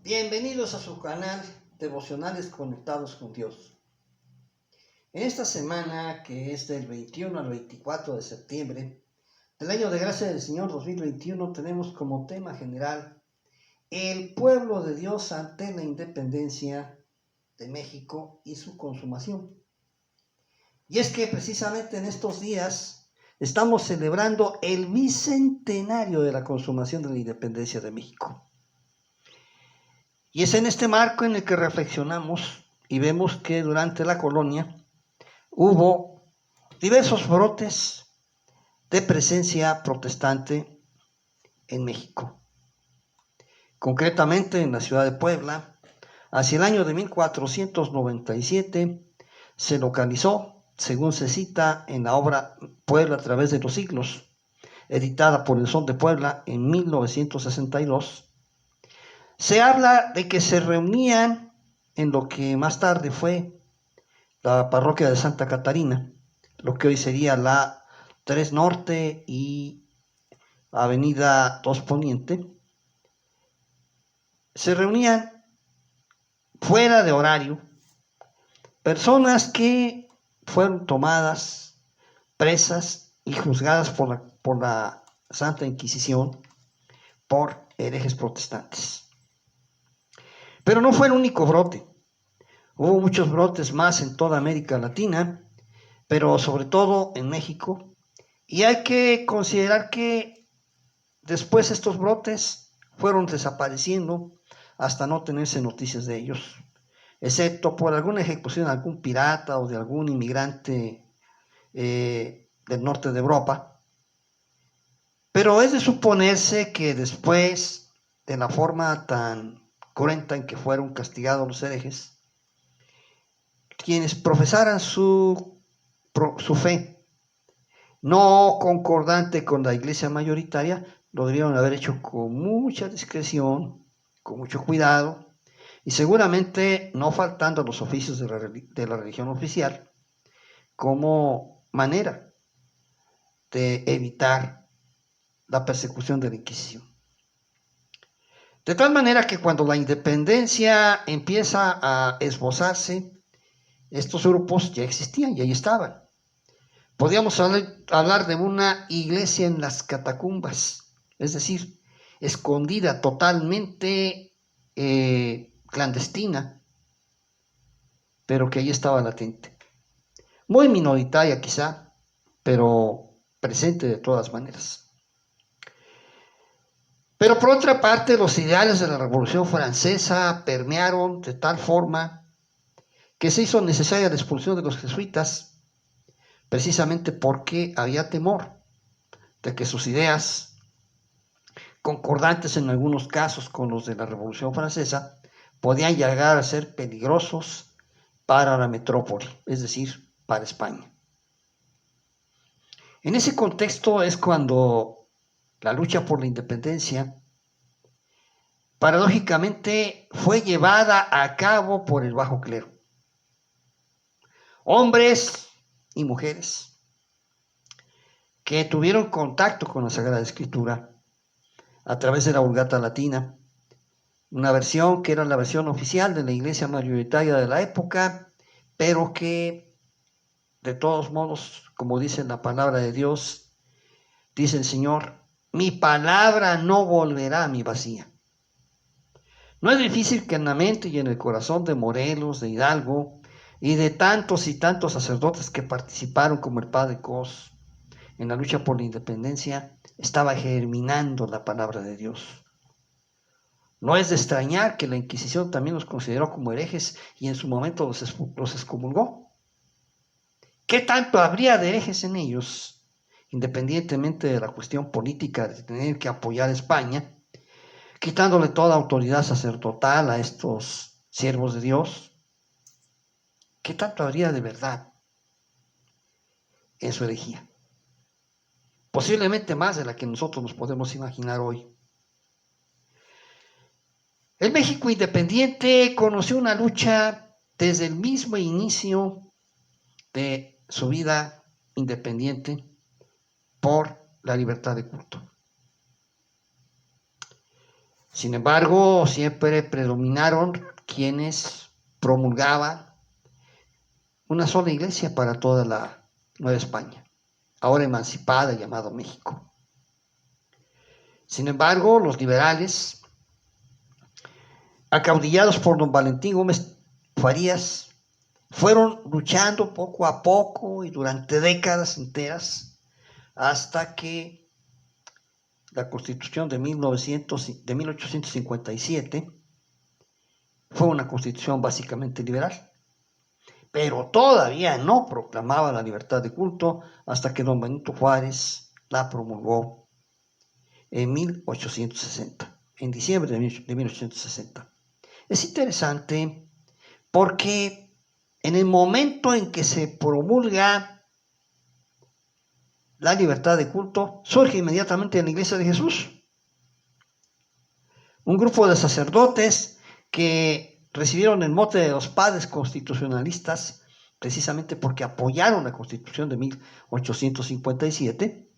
Bienvenidos a su canal Devocionales Conectados con Dios. En esta semana, que es del 21 al 24 de septiembre del año de gracia del Señor 2021, tenemos como tema general el pueblo de Dios ante la independencia de México y su consumación. Y es que precisamente en estos días estamos celebrando el bicentenario de la consumación de la independencia de México. Y es en este marco en el que reflexionamos y vemos que durante la colonia hubo diversos brotes de presencia protestante en México. Concretamente en la ciudad de Puebla, hacia el año de 1497, se localizó, según se cita en la obra Puebla a través de los siglos, editada por el Son de Puebla en 1962, se habla de que se reunían en lo que más tarde fue la parroquia de Santa Catarina, lo que hoy sería la 3 Norte y Avenida 2 Poniente. Se reunían fuera de horario personas que fueron tomadas, presas y juzgadas por la Santa Inquisición por herejes protestantes. Pero no fue el único brote. Hubo muchos brotes más en toda América Latina, pero sobre todo en México. Y hay que considerar que después estos brotes fueron desapareciendo hasta no tenerse noticias de ellos, excepto por alguna ejecución de algún pirata o de algún inmigrante del norte de Europa. Pero es de suponerse que después de la forma tan cruenta en que fueron castigados los herejes, quienes profesaran su fe no concordante con la iglesia mayoritaria, lo debieron haber hecho con mucha discreción, con mucho cuidado, y seguramente no faltando a los oficios de la religión oficial, como manera de evitar la persecución de la Inquisición. De tal manera que cuando la independencia empieza a esbozarse, estos grupos ya existían y ahí estaban. Podríamos hablar de una iglesia en las catacumbas, es decir, escondida, totalmente clandestina, pero que ahí estaba latente. Muy minoritaria quizá, pero presente de todas maneras. Pero por otra parte, los ideales de la Revolución Francesa permearon de tal forma que se hizo necesaria la expulsión de los jesuitas, precisamente porque había temor de que sus ideas, concordantes en algunos casos con los de la Revolución Francesa, podían llegar a ser peligrosos para la metrópoli, es decir, para España. En ese contexto es cuando la lucha por la independencia, paradójicamente, fue llevada a cabo por el bajo clero. Hombres y mujeres que tuvieron contacto con la Sagrada Escritura a través de la Vulgata Latina, una versión que era la versión oficial de la iglesia mayoritaria de la época, pero que de todos modos, como dice la palabra de Dios, dice el Señor, mi palabra no volverá a mi vacía. No es difícil que en la mente y en el corazón de Morelos, de Hidalgo y de tantos y tantos sacerdotes que participaron como el Padre Cos en la lucha por la independencia, estaba germinando la palabra de Dios. No es de extrañar que la Inquisición también los consideró como herejes y en su momento los excomulgó. ¿Qué tanto habría de herejes en ellos, independientemente de la cuestión política de tener que apoyar a España, quitándole toda autoridad sacerdotal a estos siervos de Dios? ¿Qué tanto habría de verdad en su herejía? Posiblemente más de la que nosotros nos podemos imaginar hoy. El México independiente conoció una lucha desde el mismo inicio de su vida independiente por la libertad de culto. Sin embargo, siempre predominaron quienes promulgaban una sola iglesia para toda la Nueva España, ahora emancipada, llamado México. Sin embargo, los liberales, acaudillados por don Valentín Gómez Farías, fueron luchando poco a poco y durante décadas enteras hasta que la Constitución de 1857 fue una constitución básicamente liberal, pero todavía no proclamaba la libertad de culto hasta que don Benito Juárez la promulgó en 1860, en diciembre de 1860. Es interesante porque en el momento en que se promulga la libertad de culto, surge inmediatamente en la Iglesia de Jesús un grupo de sacerdotes que recibieron el mote de los padres constitucionalistas precisamente porque apoyaron la Constitución de 1857,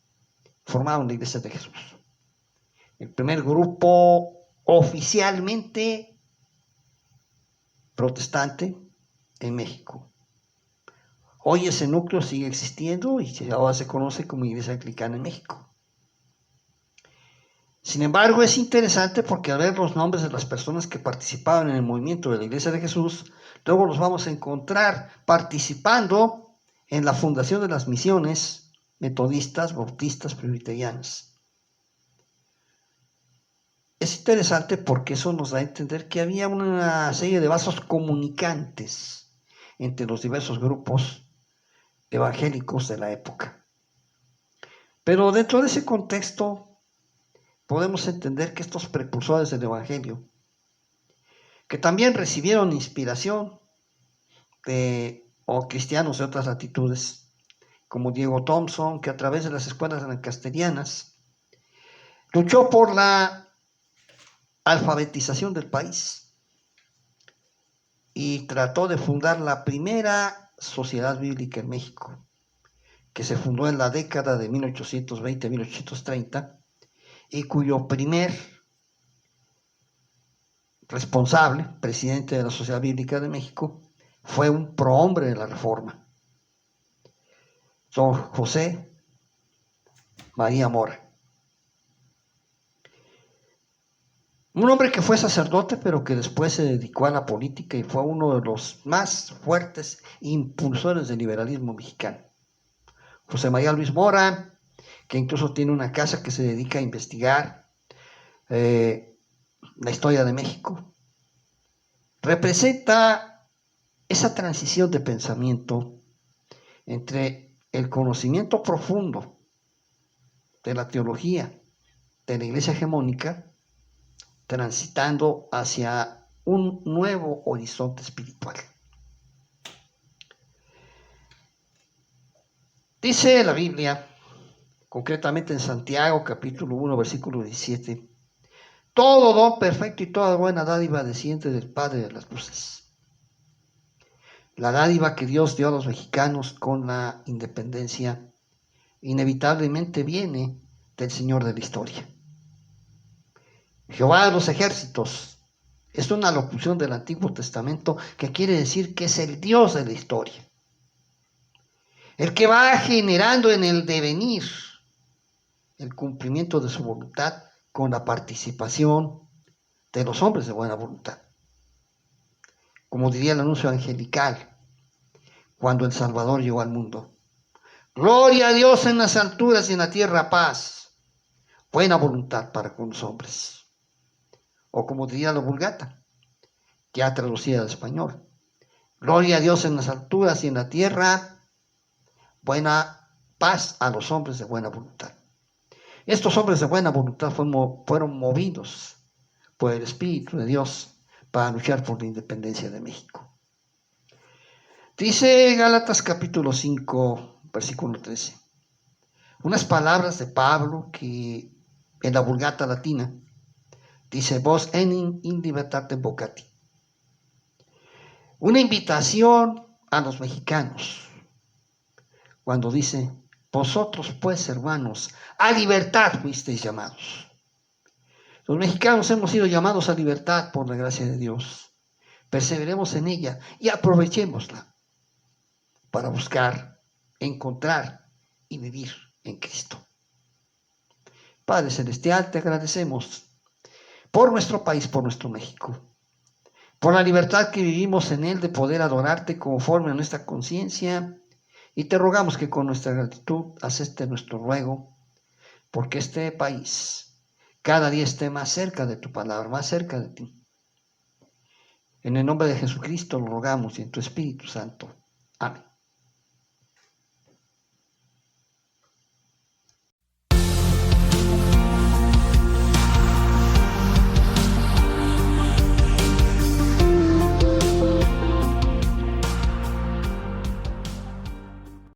formaron la Iglesia de Jesús. El primer grupo oficialmente protestante en México. Hoy ese núcleo sigue existiendo y ahora se conoce como Iglesia Anglicana en México. Sin embargo, es interesante porque al ver los nombres de las personas que participaban en el movimiento de la Iglesia de Jesús, luego los vamos a encontrar participando en la fundación de las misiones metodistas, bautistas, presbiterianas. Es interesante porque eso nos da a entender que había una serie de vasos comunicantes entre los diversos grupos evangélicos de la época. Pero dentro de ese contexto podemos entender que estos precursores del Evangelio, que también recibieron inspiración de cristianos de otras latitudes, como Diego Thompson, que a través de las escuelas lancasterianas luchó por la alfabetización del país y trató de fundar la primera sociedad bíblica en México, que se fundó en la década de 1820-1830 y cuyo primer responsable, presidente de la Sociedad Bíblica de México, fue un prohombre de la Reforma, don José María Mora. Un hombre que fue sacerdote, pero que después se dedicó a la política y fue uno de los más fuertes impulsores del liberalismo mexicano. José María Luis Mora, que incluso tiene una casa que se dedica a investigar la historia de México, representa esa transición de pensamiento entre el conocimiento profundo de la teología de la Iglesia hegemónica, transitando hacia un nuevo horizonte espiritual. Dice la Biblia, concretamente en Santiago capítulo 1, versículo 17, todo don perfecto y toda buena dádiva desciende del Padre de las luces. La dádiva que Dios dio a los mexicanos con la independencia inevitablemente viene del Señor de la historia. Jehová de los ejércitos es una locución del Antiguo Testamento que quiere decir que es el Dios de la historia, el que va generando en el devenir el cumplimiento de su voluntad con la participación de los hombres de buena voluntad. Como diría el anuncio angelical cuando el Salvador llegó al mundo: gloria a Dios en las alturas y en la tierra paz, buena voluntad para con los hombres. O como diría la Vulgata, ya traducida al español: gloria a Dios en las alturas y en la tierra, buena paz a los hombres de buena voluntad. Estos hombres de buena voluntad fueron movidos por el Espíritu de Dios para luchar por la independencia de México. Dice Gálatas capítulo 5, versículo 13, unas palabras de Pablo que en la Vulgata latina dice: vos enim in libertatem vocati. Una invitación a los mexicanos cuando dice: vosotros pues, hermanos, a libertad fuisteis llamados. Los mexicanos hemos sido llamados a libertad por la gracia de Dios. Perseveremos en ella y aprovechémosla para buscar, encontrar y vivir en Cristo. Padre Celestial, te agradecemos por nuestro país, por nuestro México, por la libertad que vivimos en él de poder adorarte conforme a nuestra conciencia, y te rogamos que con nuestra gratitud acepte nuestro ruego, porque este país cada día esté más cerca de tu palabra, más cerca de ti. En el nombre de Jesucristo lo rogamos y en tu Espíritu Santo. Amén.